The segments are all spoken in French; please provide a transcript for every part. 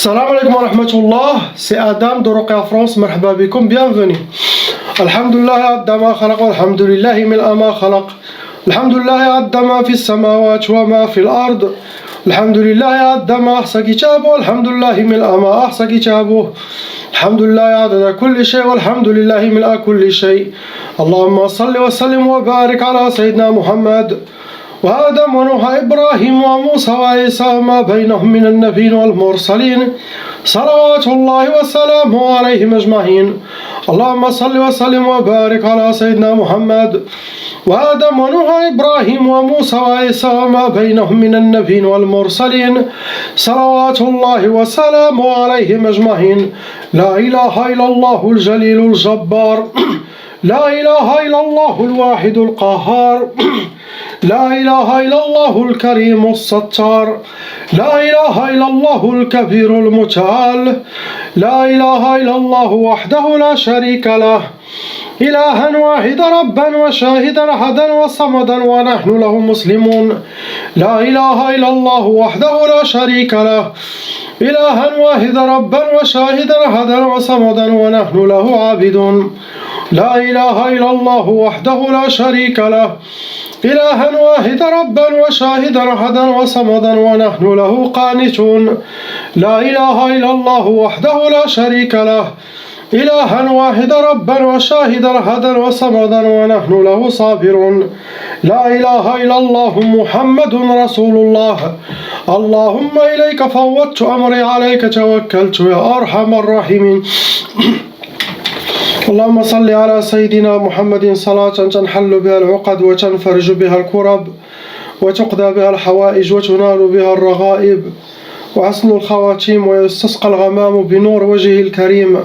Salam alaikum wa rahmatullah, c'est Adam de Ruqya France, marhaba bikum, bienvenue. Alhamdulillah adda ma khalaq, alhamdulillahi mil'a ma khalaq. Alhamdulillahi adda ma fi samawat wa ma fi al-ard. Alhamdulillahi adda ma ahsa kitabu, alhamdulillahi mil'a ma ahsa kitabu. Alhamdulillahi adada kulli shay, walhamdulillahi mil'a kulli shay. Allahumma salli wa sallim wa barik ala sayyidina Muhammad. وآدم ونوح إبراهيم وموسى وعيسى وما بينهم من النبيين والمرسلين صلوات الله وسلامه عليهم أجمعين. اللهم صل وسلم وبارك على سيدنا محمد وآدم ونوح إبراهيم وموسى وعيسى وما بينهم من النبيين والمرسلين صلوات الله وسلامه عليهم أجمعين. لا إله إلا الله الجليل الجبار لا إله إلا الله الواحد القهار لا إله إلا الله الكريم الستار لا إله إلا الله الكبير المتعال لا إله إلا الله وحده لا شريك له إلها واحدا ربا وشاهدا أحدا وصمدا ونحن له مسلمون لا إله إلا الله وحده لا شريك له إلها واحدا ربا وشاهدا أحدا وصمدا ونحن له عابدون لا إله إلا الله وحده لا شريك له إلها واحدا ربا وشاهدا أحدا وصمدا ونحن له قانتون لا إله إلا الله وحده لا شريك له إلها واحدا ربا وشاهدا أحدا وصمدا ونحن له صابرون لا إله إلا الله محمد رسول الله اللهم إليك فوضت أمري عليك توكلت يا أرحم الراحمين. اللهم صل على سيدنا محمد صلاة تنحل بها العقد وتنفرج بها الكرب وتقضى بها الحوائج وتنال بها الرغائب وحسن الخواتيم ويستسقى الغمام بنور وجهه الكريم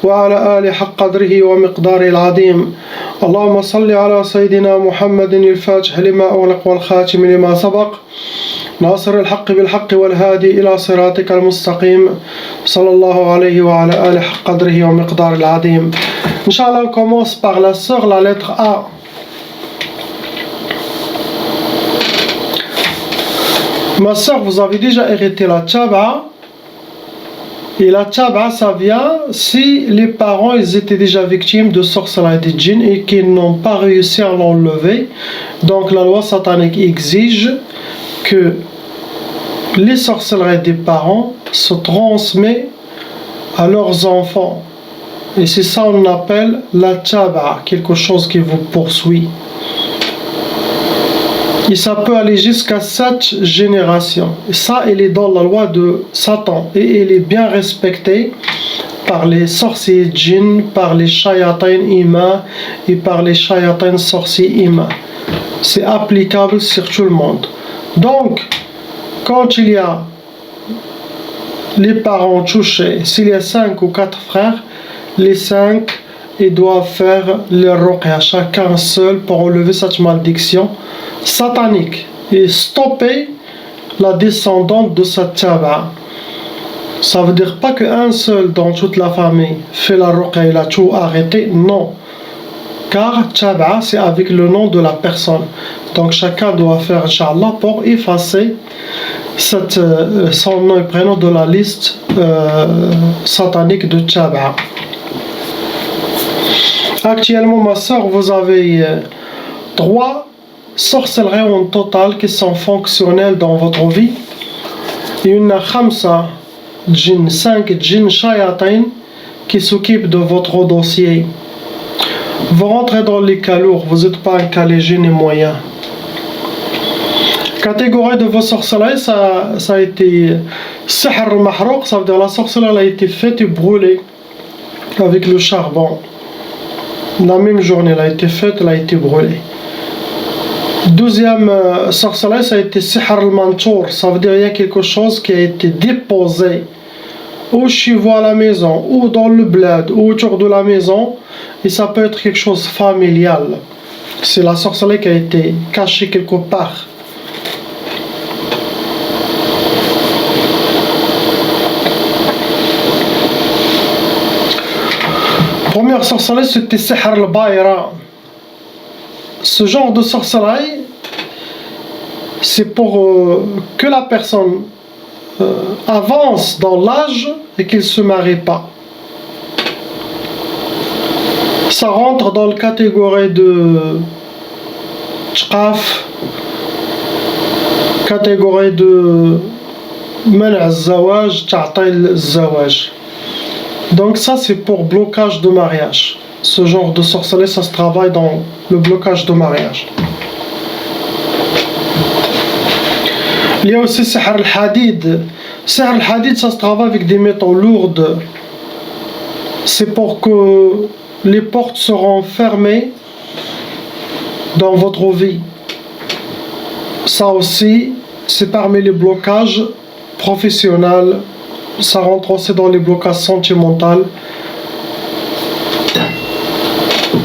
وعلى آل حق قدره ومقداره العظيم. اللهم صل على سيدنا محمد الفاتح لما أغلق والخاتم لما سبق ناصر الحق بالحق والهادي إلى صراطك المستقيم صلى الله عليه وعلى آل حق قدره ومقداره العظيم. Inch'Allah, on commence par la sœur, la lettre A. Ma sœur, vous avez déjà hérité la tchaba. Et la tchaba, ça vient si les parents ils étaient déjà victimes de sorcellerie de djinn et qu'ils n'ont pas réussi à l'enlever. Donc la loi satanique exige que les sorcelleries des parents se transmettent à leurs enfants. Et c'est ça on appelle la tchaba, quelque chose qui vous poursuit. Et ça peut aller jusqu'à 7 générations. Et ça, il est dans la loi de Satan. Et il est bien respecté par les sorciers djinns, par les shayatin ima et par les shayatin sorciers ima. C'est applicable sur tout le monde. Donc, quand il y a les parents touchés, s'il y a 5 ou 4 frères, les 5 ils doivent faire leur ruqya, chacun seul, pour enlever cette malédiction satanique et stopper la descendante de cette tchaba. Ça veut dire pas qu'un seul dans toute la famille fait la ruqya, il a tout arrêté, non. Car tchaba c'est avec le nom de la personne. Donc chacun doit faire Inch'Allah pour effacer son nom et prénom de la liste satanique de tchaba. Actuellement, ma soeur, vous avez 3 sorcelleries en total qui sont fonctionnelles dans votre vie. Il y en a 5 djinns, 5 djinns shayatin qui s'occupent de votre dossier. Vous rentrez dans les cas lourds, vous n'êtes pas un cas léger ni moyen. Catégorie de vos sorcelleries, ça a été sihr al-mahrouq, ça veut dire la sorcellerie a été faite et brûlée avec le charbon. La même journée, elle a été faite, elle a été brûlée. Deuxième sorcellerie, ça a été sihr al-mantour, ça veut dire il y a quelque chose qui a été déposé ou chez vous à la maison, ou dans le bled, ou autour de la maison, et ça peut être quelque chose familial. C'est la sorcellerie qui a été cachée quelque part. Première sorcellerie, c'était sihr al-bayra. Ce genre de sorcellerie, c'est pour que la personne avancent dans l'âge et qu'ils ne se marient pas. Ça rentre dans la catégorie de tchqaf, catégorie de منع الزواج تعطيل الزواج. Donc ça c'est pour blocage de mariage. Ce genre de sorcellerie ça se travaille dans le blocage de mariage. Il y a aussi sihr al-hadid. Sihr al-hadid ça se travaille avec des métaux lourds. C'est pour que les portes seront fermées dans votre vie. Ça aussi c'est parmi les blocages professionnels. Ça rentre aussi dans les blocages sentimentaux.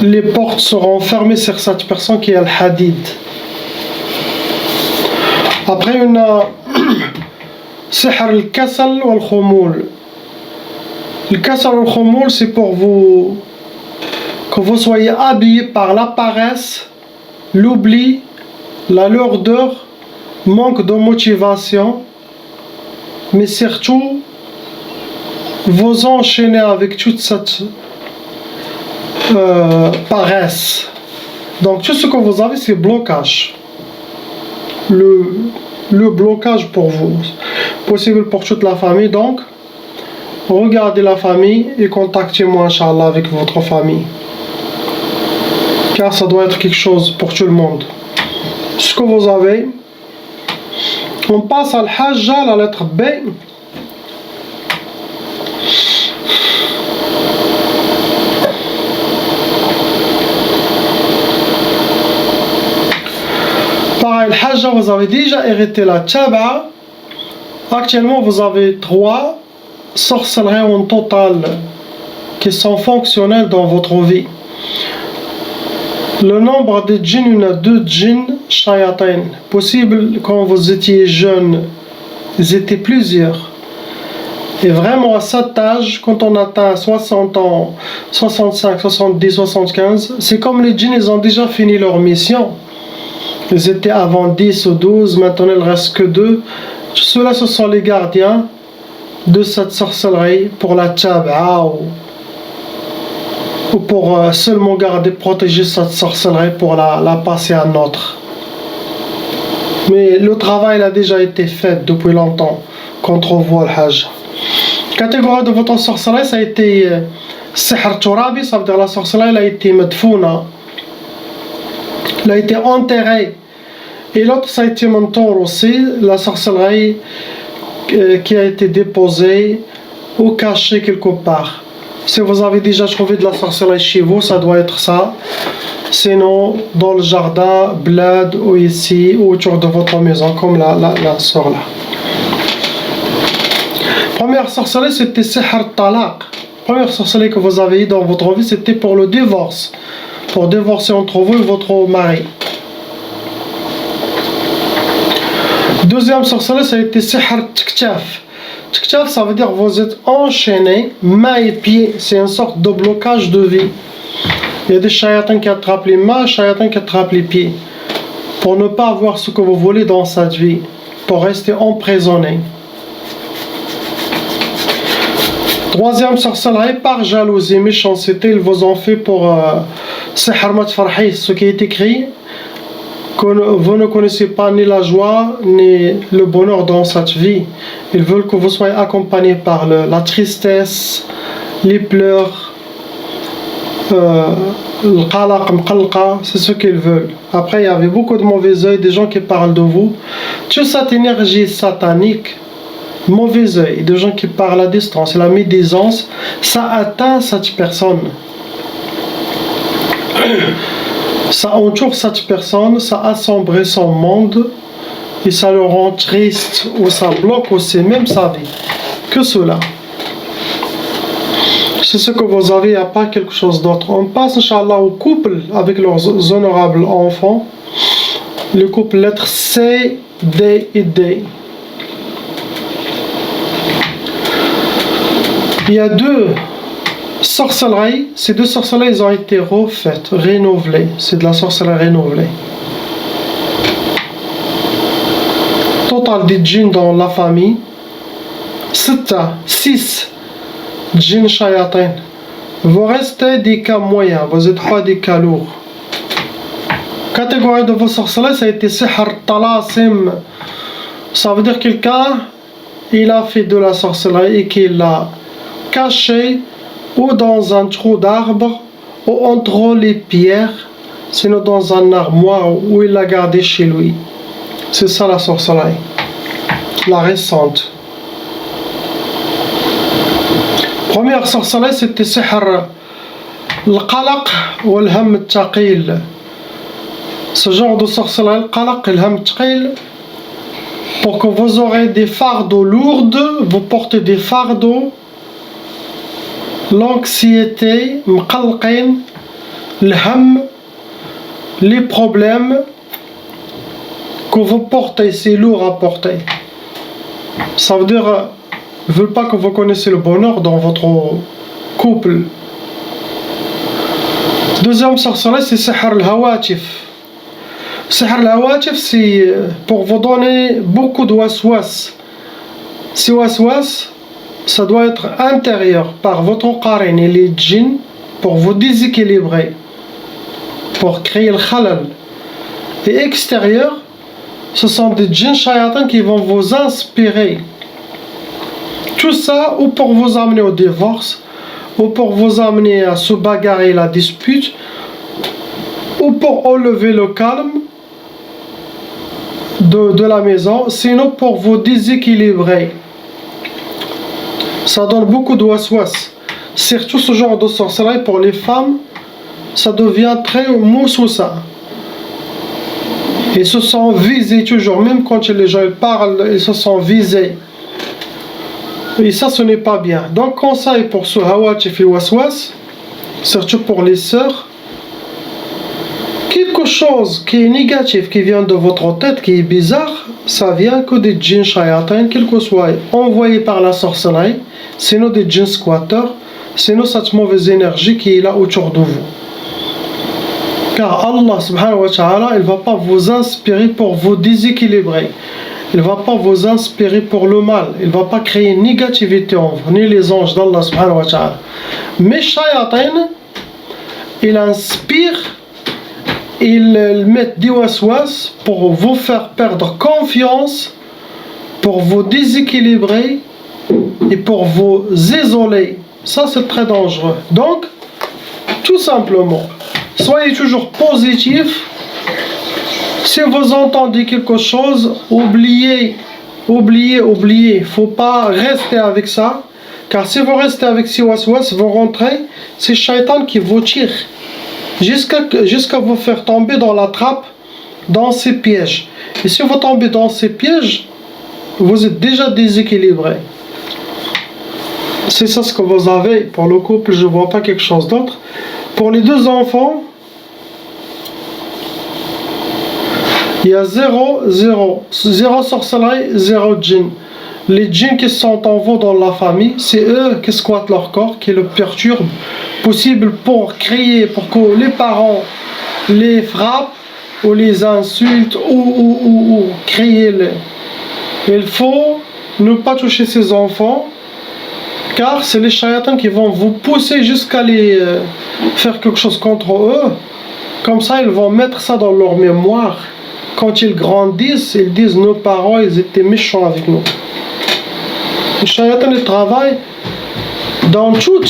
Les portes seront fermées sur cette personne qui est al-hadid. Après on a sihr al-kasal ou al-khumul. Le kasal ou al-khumul c'est pour vous que vous soyez habillé par la paresse, l'oubli, la lourdeur, manque de motivation, mais surtout vous enchaînez avec toute cette paresse. Donc tout ce que vous avez c'est blocage. Le blocage pour vous, possible pour toute la famille. Donc regardez la famille et contactez-moi Inch'Allah avec votre famille, car ça doit être quelque chose pour tout le monde. Ce que vous avez, on passe à l'hajja, la lettre B. Pareil, l'hajja, vous avez déjà hérité la tchaba. Actuellement vous avez 3 sorcelleries en total qui sont fonctionnelles dans votre vie. Le nombre de djinns, il y en a 2 djinns shayatin. Possible quand vous étiez jeune, ils étaient plusieurs. Et vraiment à cet âge, quand on atteint 60 ans, 65, 70, 75, c'est comme les djinns, ils ont déjà fini leur mission. Ils étaient avant 10 ou 12, maintenant il ne reste que 2. Ceux-là, ce sont les gardiens de cette sorcellerie pour la tchaba ou pour seulement garder, protéger cette sorcellerie pour la passer à un autre. Mais le travail a déjà été fait depuis longtemps contre vous le hajj. Catégorie de votre sorcellerie, ça a été sihr turabi, ça veut dire la sorcellerie elle a été madfouna, elle a été enterrée. Et l'autre ça a été mentor aussi, la sorcellerie qui a été déposée ou cachée quelque part. Si vous avez déjà trouvé de la sorcellerie chez vous, ça doit être ça. Sinon, dans le jardin, bled, ou ici, ou autour de votre maison, comme la sœur là. Première sorcellerie, c'était sihr talaq. Première sorcellerie que vous avez eu dans votre vie, c'était pour le divorce. Pour divorcer entre vous et votre mari. Deuxième sorcellerie, ça a été sihr tiktaf. Tiktaf, ça veut dire que vous êtes enchaîné, mains et pieds. C'est une sorte de blocage de vie. Il y a des shayatins qui attrapent les mains, des shayatins qui attrapent les pieds. Pour ne pas avoir ce que vous voulez dans cette vie. Pour rester emprisonné. Troisième sorcellerie, par jalousie, méchanceté, ils vous ont fait pour sihr matfarhi, ce qui est écrit. Que vous ne connaissez pas ni la joie ni le bonheur dans cette vie. Ils veulent que vous soyez accompagné par la tristesse, les pleurs, le qalaq mqalqa, c'est ce qu'ils veulent. Après il y avait beaucoup de mauvais œil, des gens qui parlent de vous. Toute cette énergie satanique, mauvais œil, des gens qui parlent à distance, et la médisance, ça atteint cette personne. Ça entoure cette personne, ça assombrit son monde et ça le rend triste ou ça bloque aussi même sa vie. Que cela. C'est ce que vous avez, il n'y a pas quelque chose d'autre. On passe, Inch'Allah, au couple avec leurs honorables enfants. Le couple lettres C, D et D. Il y a 2 sorcelleries. Ces 2 sorcelleries, elles ont été refaites, renouvelées. C'est de la sorcellerie renouvelée. Total des djinns dans la famille. 6 djinns shayatin. Vous restez des cas moyens, vous n'êtes pas des cas lourds. Catégorie de vos sorcelets, ça a été sihr talasim. Ça veut dire quelqu'un, il a fait de la sorcellerie et qu'il l'a caché ou dans un trou d'arbre ou entre les pierres, sinon dans un armoire où il l'a gardé chez lui. C'est ça la sorcellerie, la récente. Première sorcellerie, c'était sihr al-qalaq ou al-ham al-taqil. Ce genre de sorcellerie, al-qalaq et al-ham al-taqil, pour que vous aurez des fardeaux lourds, vous portez des fardeaux, l'anxiété, mqalqin, l'ham, les problèmes que vous portez, c'est lourd à porter. Ça veut dire, ils ne veulent pas que vous connaissiez le bonheur dans votre couple. Deuxième sorcellerie, c'est sihr al-hawatif. Sihr al-hawatif, c'est pour vous donner beaucoup de waswas. Ces waswas, ça doit être intérieur par votre qarin et les djinns pour vous déséquilibrer, pour créer le khalal. Et extérieur, ce sont des djinns shayatins qui vont vous inspirer. Tout ça ou pour vous amener au divorce, ou pour vous amener à se bagarrer la dispute, ou pour enlever le calme de la maison, sinon pour vous déséquilibrer. Ça donne beaucoup de waswas. Surtout ce genre de sorcellerie pour les femmes, ça devient très moussoussa. Ils se sont visés toujours, même quand les gens parlent, ils se sont visés. Et ça, ce n'est pas bien. Donc, conseil pour ce hawatif et waswas, surtout pour les sœurs, quelque chose qui est négatif, qui vient de votre tête, qui est bizarre, ça vient que des djinns shayatins, quel que soit envoyé par la sorcellerie, sinon des djinns squatteurs, sinon cette mauvaise énergie qui est là autour de vous. Car Allah subhanahu wa ta'ala, il ne va pas vous inspirer pour vous déséquilibrer. Il ne va pas vous inspirer pour le mal. Il ne va pas créer une négativité en vous, ni les anges d'Allah subhanahu wa ta'ala. Mais shayatin, il inspire, il met des waswas pour vous faire perdre confiance, pour vous déséquilibrer et pour vous isoler. Ça, c'est très dangereux. Donc, tout simplement, soyez toujours positif. Si vous entendez quelque chose, oubliez. Il ne faut pas rester avec ça. Car si vous restez avec ces waswas, vous rentrez, c'est Shaitan qui vous tire. Jusqu'à vous faire tomber dans la trappe, dans ces pièges. Et si vous tombez dans ces pièges, vous êtes déjà déséquilibré. C'est ça ce que vous avez. Pour le couple, je ne vois pas quelque chose d'autre. Pour les deux enfants, il y a 0 sorcellerie, 0 djinn. Les djinns qui sont en vous dans la famille, c'est eux qui squattent leur corps, qui le perturbent. Possible pour crier, pour que les parents les frappent, ou les insultent, ou crier. Il faut ne pas toucher ces enfants, car c'est les shayatans qui vont vous pousser jusqu'à les faire quelque chose contre eux. Comme ça, ils vont mettre ça dans leur mémoire. Quand ils grandissent, ils disent nos parents, ils étaient méchants avec nous. Les shayatans, ils travaillent dans tout.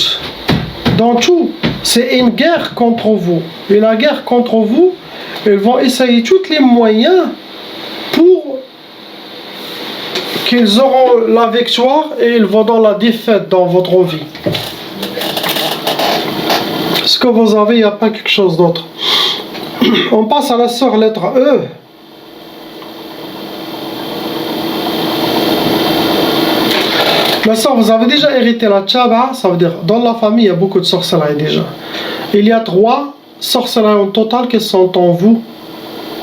C'est une guerre contre vous. Et la guerre contre vous, ils vont essayer tous les moyens pour qu'ils auront la victoire et ils vont dans la défaite dans votre vie. Ce que vous avez, il n'y a pas quelque chose d'autre. On passe à la sœur lettre E. La sœur, vous avez déjà hérité la tchaba, ça veut dire dans la famille il y a beaucoup de sorcellerie déjà. Il y a 3 sorcelleries en total qui sont en vous,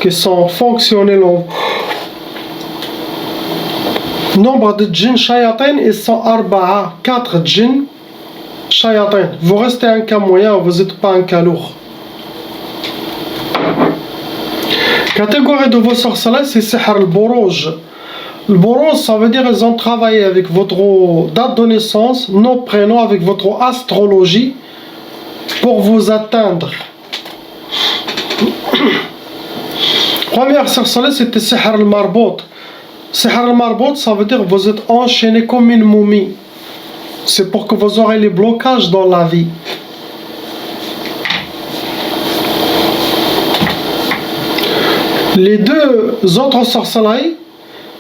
qui sont fonctionnelles en vous. Nombre de djinns shayatin, ils sont 4 djinns shayatin. Vous restez un cas moyen, vous n'êtes pas un cas lourd. Catégorie de vos sorcelleries, c'est sihr al-burouj. Le boros, ça veut dire qu'ils ont travaillé avec votre date de naissance, nos prénoms, avec votre astrologie, pour vous atteindre. Première sorcellerie, c'était Sihr al-Marbout. Sihr al-Marbout, ça veut dire que vous êtes enchaîné comme une momie. C'est pour que vous aurez les blocages dans la vie. Les deux autres sorcelleries,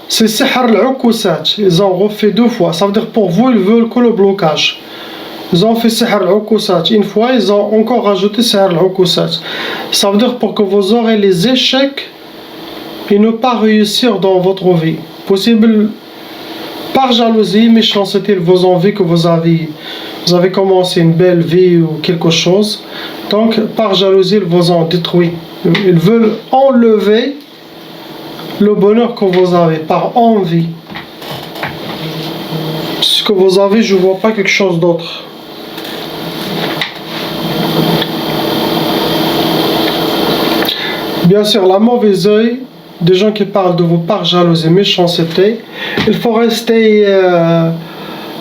c'est Sihr al-Ukusat. Ils ont refait 2 fois. Ça veut dire pour vous, ils veulent que le blocage. Ils ont fait Sihr al-Ukusat une fois, ils ont encore rajouté Sihr al-Ukusat. Ça veut dire pour que vous aurez les échecs et ne pas réussir dans votre vie. Possible par jalousie, méchanceté, vos envies que vous avez commencé une belle vie ou quelque chose. Donc, par jalousie, ils vous ont détruit. Ils veulent enlever le bonheur que vous avez par envie. Ce que vous avez, je ne vois pas quelque chose d'autre. Bien sûr, la mauvaise œil, des gens qui parlent de vous par jalousie, méchanceté, il faut rester,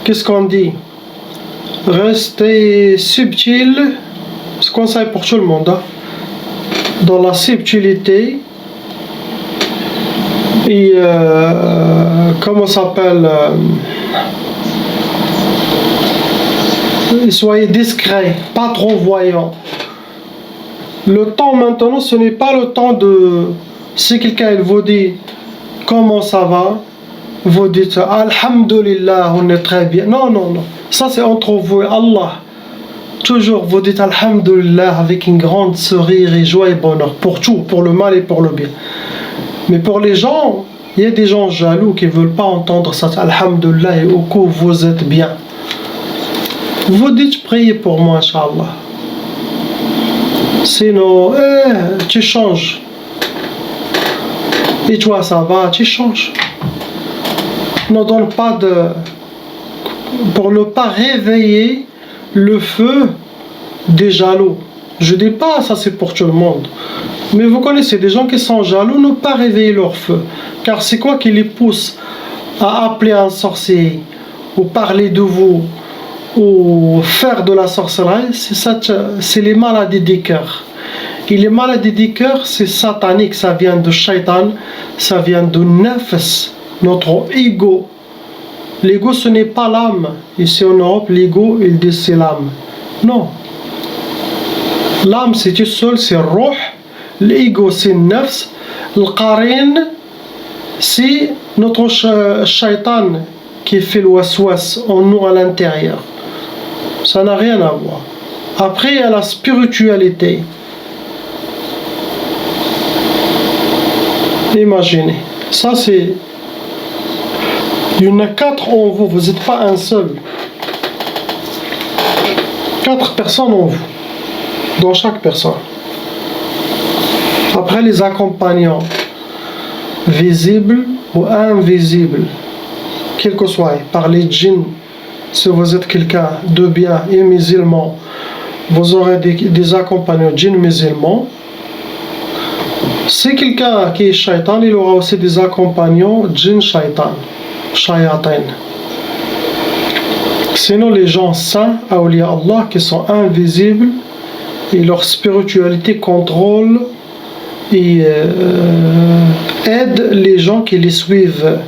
qu'est-ce qu'on dit? Rester subtil, c'est conseil pour tout le monde, hein? Dans la subtilité, et comment ça s'appelle, soyez discret, pas trop voyant. Le temps maintenant, ce n'est pas le temps de... Si quelqu'un il vous dit comment ça va, vous dites Alhamdulillah, on est très bien. Non, non, non. Ça c'est entre vous et Allah. Toujours vous dites Alhamdulillah avec une grande sourire et joie et bonheur. Pour tout, pour le mal et pour le bien. Mais pour les gens, il y a des gens jaloux qui ne veulent pas entendre ça. Alhamdulillah et au coup vous êtes bien. Vous dites priez pour moi, Inch'Allah. Sinon, tu changes. Et toi, ça va, tu changes. Ne donne pas de... Pour ne pas réveiller le feu des jaloux. Je dis pas, ça c'est pour tout le monde. Mais vous connaissez des gens qui sont jaloux, ne pas réveiller leur feu. Car c'est quoi qui les pousse à appeler un sorcier, ou parler de vous, ou faire de la sorcellerie? C'est les maladies du cœur. Et les maladies du cœur, c'est satanique, ça vient de shaitan, ça vient de nafs, notre ego. L'ego, ce n'est pas l'âme. Ici en Europe, l'ego, il dit c'est l'âme. Non. L'âme, c'est tout seul, c'est ruh. L'ego, c'est nafs. Le qarin, c'est notre shaitan qui fait le waswas en nous à l'intérieur. Ça n'a rien à voir. Après, il y a la spiritualité. Imaginez, ça c'est... Il y en a 4 en vous, vous n'êtes pas un seul. 4 personnes en vous, dans chaque personne. Après les accompagnants, visibles ou invisibles, quel que soit, par les djinns, si vous êtes quelqu'un de bien et musulman, vous aurez des accompagnants djinns musulmans. Si quelqu'un qui est shaitan, il aura aussi des accompagnants djinn shaitan, shayatin. Sinon les gens saints, awliya Allah, qui sont invisibles, et leur spiritualité contrôle et aide les gens qui les suivent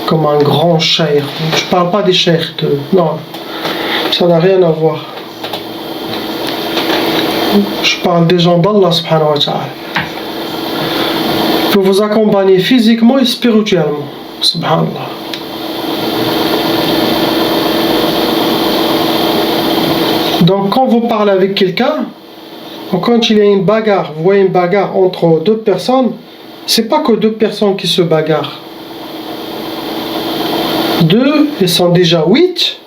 comme un grand cheikh. Je ne parle pas des cheikhs, non, ça n'a rien à voir. Je parle des gens d'Allah subhanahu wa ta'ala. Pour vous accompagner physiquement et spirituellement. Subhanallah. Donc quand vous parlez avec quelqu'un, ou quand il y a une bagarre, vous voyez une bagarre entre 2 personnes, c'est pas que 2 personnes qui se bagarrent. 2, ils sont déjà 8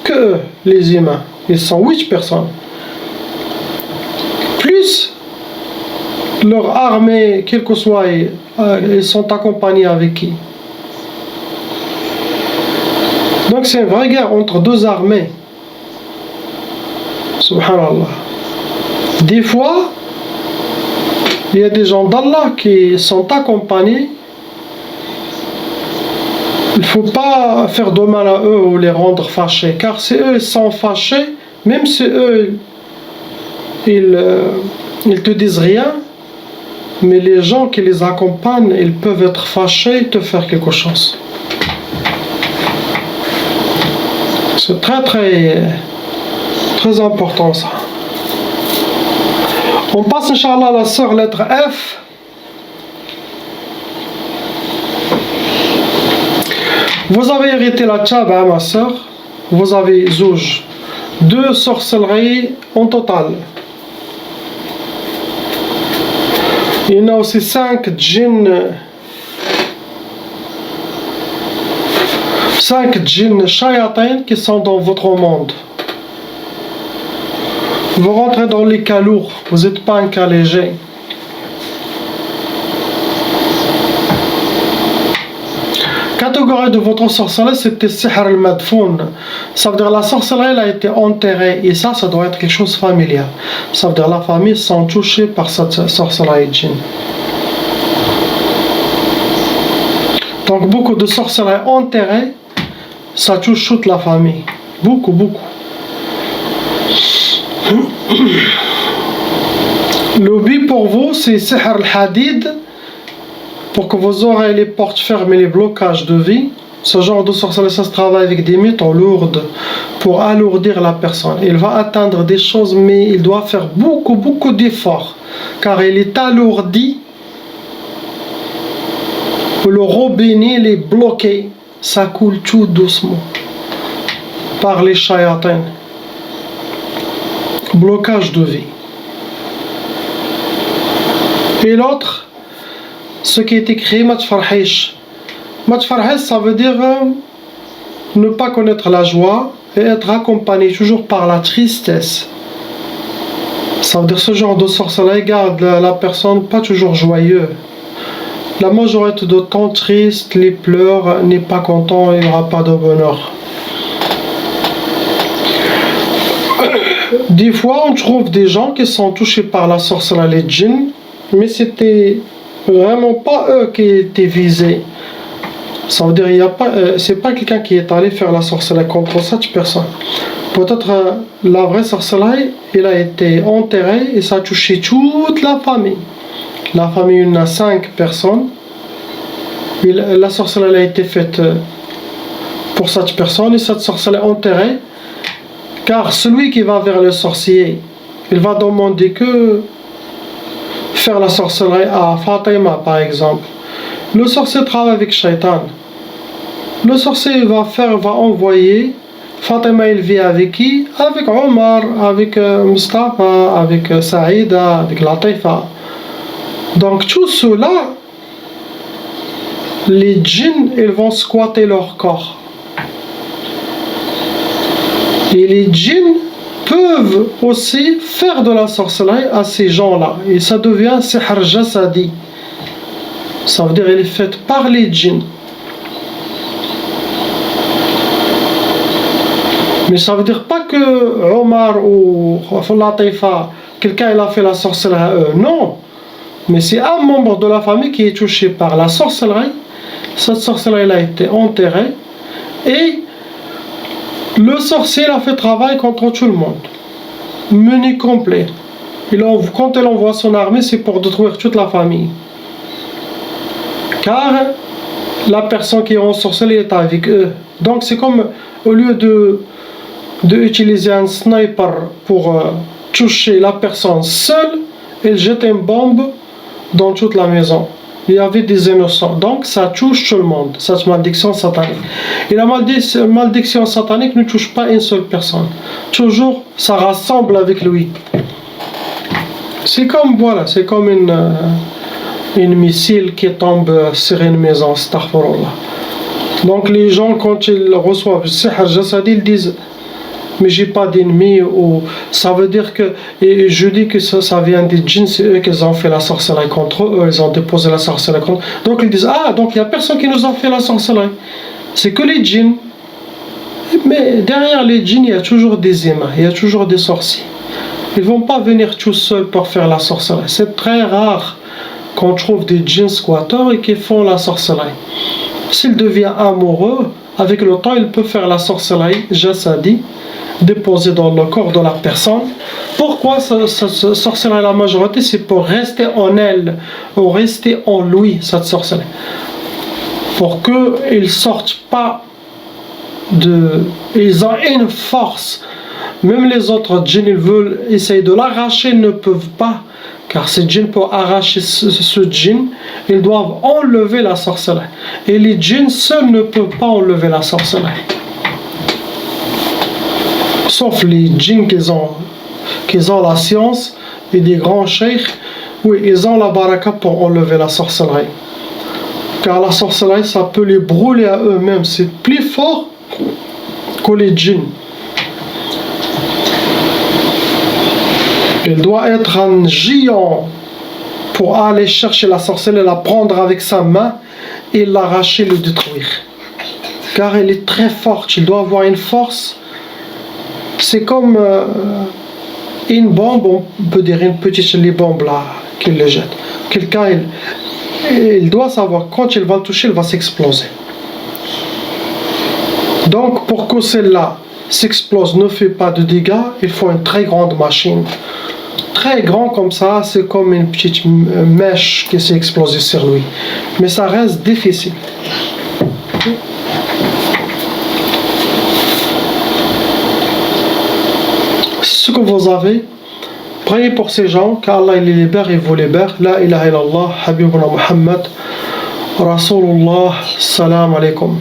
que les humains. Ils sont 8 personnes. Plus leur armée, quelle que soit, ils sont accompagnés avec qui? Donc c'est une vraie guerre entre 2 armées. Subhanallah. Des fois, il y a des gens d'Allah qui sont accompagnés Il ne faut pas faire de mal à eux ou les rendre fâchés, car si eux ils sont fâchés, même si eux ils te disent rien, mais les gens qui les accompagnent, ils peuvent être fâchés et te faire quelque chose. C'est très important ça. On passe Inch'Allah à la sœur lettre F. Vous avez hérité la tchaba, ma sœur. Vous avez zouj. 2 sorcelleries en total. Il y en a aussi 5 djinns. 5 djinns shayatin qui sont dans votre monde. Vous rentrez dans les cas lourds. Vous n'êtes pas un cas léger. Catégorie de votre sorcellerie, c'était sihr al-madfoun. Ça veut dire la sorcellerie elle a été enterrée et ça doit être quelque chose de familial. Ça veut dire la famille sont touchées par cette sorcellerie djinn. Donc beaucoup de sorcellerie enterrée, ça touche toute la famille. Beaucoup. Le but pour vous, c'est sihr al-hadid. Pour que vos oreilles les portes fermes et les blocages de vie. Ce genre de sorcellerie, ça se travaille avec des métaux lourdes pour alourdir la personne. Il va atteindre des choses, mais il doit faire beaucoup d'efforts, car il est alourdi. Le robinet il est bloqué, ça coule tout doucement par les shayatins. Blocage de vie. Et l'autre, ce qui est écrit matfarhish. Matfarhish, ça veut dire ne pas connaître la joie et être accompagné toujours par la tristesse. Ça veut dire ce genre de sorcellerie garde la personne pas toujours joyeuse. La majorité de temps triste, les pleurs, n'est pas content, il n'y aura pas de bonheur. Des fois, on trouve des gens qui sont touchés par la sorcellerie, les djinns, mais c'était vraiment pas eux qui étaient visés. Ça veut dire c'est pas quelqu'un qui est allé faire la sorcellerie contre cette personne. Peut-être la vraie sorcellerie, il a été enterré et ça a touché toute la famille. La famille, il y en a 5 personnes. La sorcellerie a été faite pour cette personne et cette sorcellerie enterrée. Car celui qui va vers le sorcier, il va demander que faire la sorcellerie à Fatima par exemple. Le sorcier travaille avec Shaitan. Le sorcier va envoyer Fatima, il vit avec qui? Avec Omar, avec Mustafa, avec Saïda, avec Latifa. Donc tout cela, les djinns, ils vont squatter leur corps. Et les djinns peuvent aussi faire de la sorcellerie à ces gens-là. Et ça devient sihr jasadi. Ça veut dire qu'elle est faite par les djinns. Mais ça veut dire pas que Omar ou Latifa, quelqu'un il a fait la sorcellerie à eux. Non. Mais c'est un membre de la famille qui est touché par la sorcellerie. Cette sorcellerie a été enterrée. Et le sorcier a fait travail contre tout le monde. Menu complet. Quand il envoie son armée, c'est pour détruire toute la famille. Car la personne qui est ensorcelée est avec eux. Donc c'est comme au lieu de utiliser un sniper pour toucher la personne seule, il jette une bombe dans toute la maison. Il y avait des innocents. Donc ça touche tout le monde, cette malédiction satanique. Et la malédiction satanique ne touche pas une seule personne. Toujours, ça rassemble avec lui. C'est comme, voilà, c'est comme une missile qui tombe sur une maison. Astaghfirullah. Donc les gens, quand ils reçoivent le sihr jasadi, ils disent mais j'ai pas d'ennemis, ou ça veut dire que, et je dis que ça vient des djinns, c'est eux qui ont fait la sorcellerie contre eux, ils ont déposé la sorcellerie contre eux. Donc ils disent donc il n'y a personne qui nous a fait la sorcellerie, c'est que les djinns. Mais derrière les djinns, il y a toujours des humains, il y a toujours des sorciers. Ils vont pas venir tout seuls pour faire la sorcellerie. C'est très rare qu'on trouve des djinns squatteurs et qui font la sorcellerie. S'il devient amoureux, avec le temps, il peut faire la sorcellerie jasadi, déposée dans le corps de la personne. Pourquoi cette sorcellerie, la majorité, c'est pour rester en elle, ou rester en lui, cette sorcellerie. Pour qu'ils ne sortent pas de... Ils ont une force. Même les autres djinns, ils veulent essayer de l'arracher, ils ne peuvent pas. Car ces djinns, pour arracher ce djinn, ils doivent enlever la sorcellerie. Et les djinns seuls ne peuvent pas enlever la sorcellerie. Sauf les djinns qui ont la science et des grands cheikhs, oui, ils ont la baraka pour enlever la sorcellerie. Car la sorcellerie, ça peut les brûler à eux-mêmes. C'est plus fort que les djinns. Il doit être un géant pour aller chercher la sorcellerie, la prendre avec sa main et l'arracher, le détruire. Car elle est très forte, il doit avoir une force. C'est comme une bombe, on peut dire une petite, les bombes là, qu'il les jette. Quelqu'un, il doit savoir, quand il va le toucher, il va s'exploser. Donc, pour que celle-là s'explose, ne fait pas de dégâts, il faut une très grande machine. Très grand comme ça, c'est comme une petite mèche qui s'est explosée sur lui. Mais ça reste difficile. Ce que vous avez, priez pour ces gens, qu'Allah il les libère et vous libère. La ilaha illallah, Habibuna Muhammad, Rasulullah, salam alaikum.